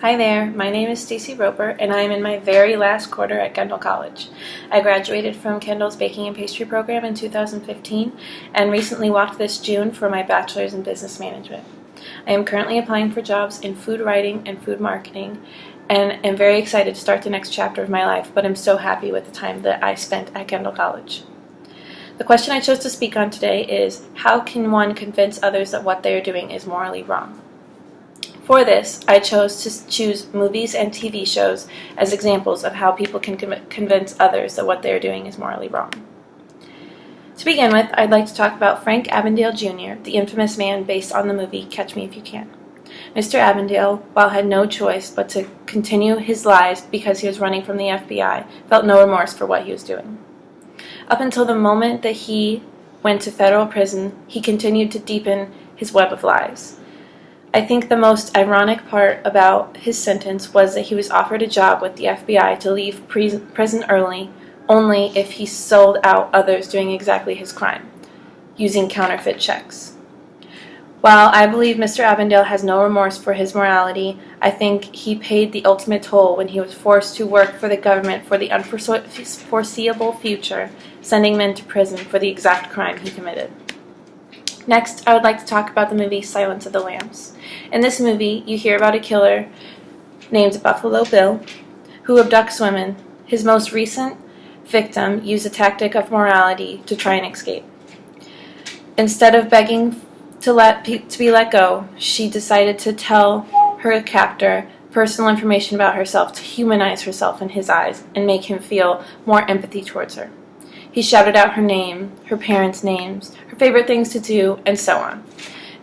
Hi there, my name is Stacy Roper, and I am in my very last quarter at Kendall College. I graduated from Kendall's Baking and Pastry program in 2015 and recently walked this June for my bachelor's in business management. I am currently applying for jobs in food writing and food marketing and am very excited to start the next chapter of my life, but I'm so happy with the time that I spent at Kendall College. The question I chose to speak on today is, how can one convince others that what they are doing is morally wrong? For this, I chose to choose movies and TV shows as examples of how people can convince others that what they are doing is morally wrong. To begin with, I'd like to talk about Frank Avondale Jr., the infamous man based on the movie Catch Me If You Can. Mr. Avondale, while had no choice but to continue his lies because he was running from the FBI, felt no remorse for what he was doing. Up until the moment that he went to federal prison, he continued to deepen his web of lies. I think the most ironic part about his sentence was that he was offered a job with the FBI to leave prison early only if he sold out others doing exactly his crime, using counterfeit checks. While I believe Mr. Avondale has no remorse for his morality, I think he paid the ultimate toll when he was forced to work for the government for the unforeseeable future, sending men to prison for the exact crime he committed. Next, I would like to talk about the movie Silence of the Lambs. In this movie, you hear about a killer named Buffalo Bill who abducts women. His most recent victim used a tactic of morality to try and escape. Instead of begging to be let go, she decided to tell her captor personal information about herself to humanize herself in his eyes and make him feel more empathy towards her. He shouted out her name, her parents' names, her favorite things to do, and so on.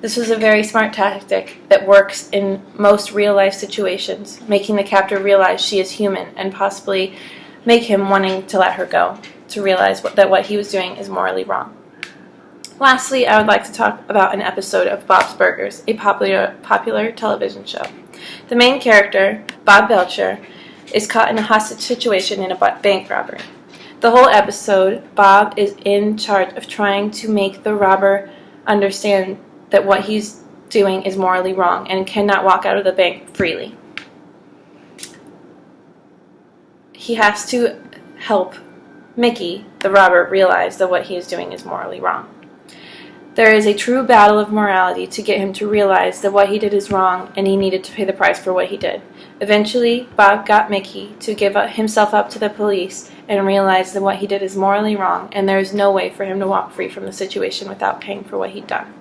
This was a very smart tactic that works in most real-life situations, making the captor realize she is human and possibly make him wanting to let her go, to realize that what he was doing is morally wrong. Lastly, I would like to talk about an episode of Bob's Burgers, a popular television show. The main character, Bob Belcher, is caught in a hostage situation in a bank robbery. The whole episode, Bob is in charge of trying to make the robber understand that what he's doing is morally wrong and cannot walk out of the bank freely. He has to help Mickey, the robber, realize that what he is doing is morally wrong. There is a true battle of morality to get him to realize that what he did is wrong and he needed to pay the price for what he did. Eventually, Bob got Mickey to give himself up to the police and realize that what he did is morally wrong and there is no way for him to walk free from the situation without paying for what he'd done.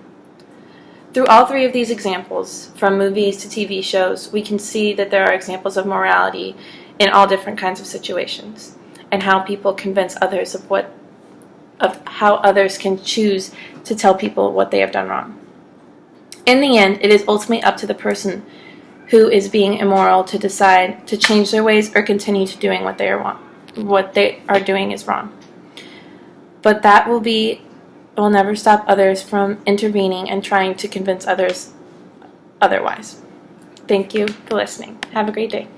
Through all three of these examples, from movies to TV shows, we can see that there are examples of morality in all different kinds of situations and how people convince others of how others can choose to tell people what they have done wrong. In the end, it is ultimately up to the person who is being immoral to decide to change their ways or continue to doing what they are doing is wrong. But that will never stop others from intervening and trying to convince others otherwise. Thank you for listening. Have a great day.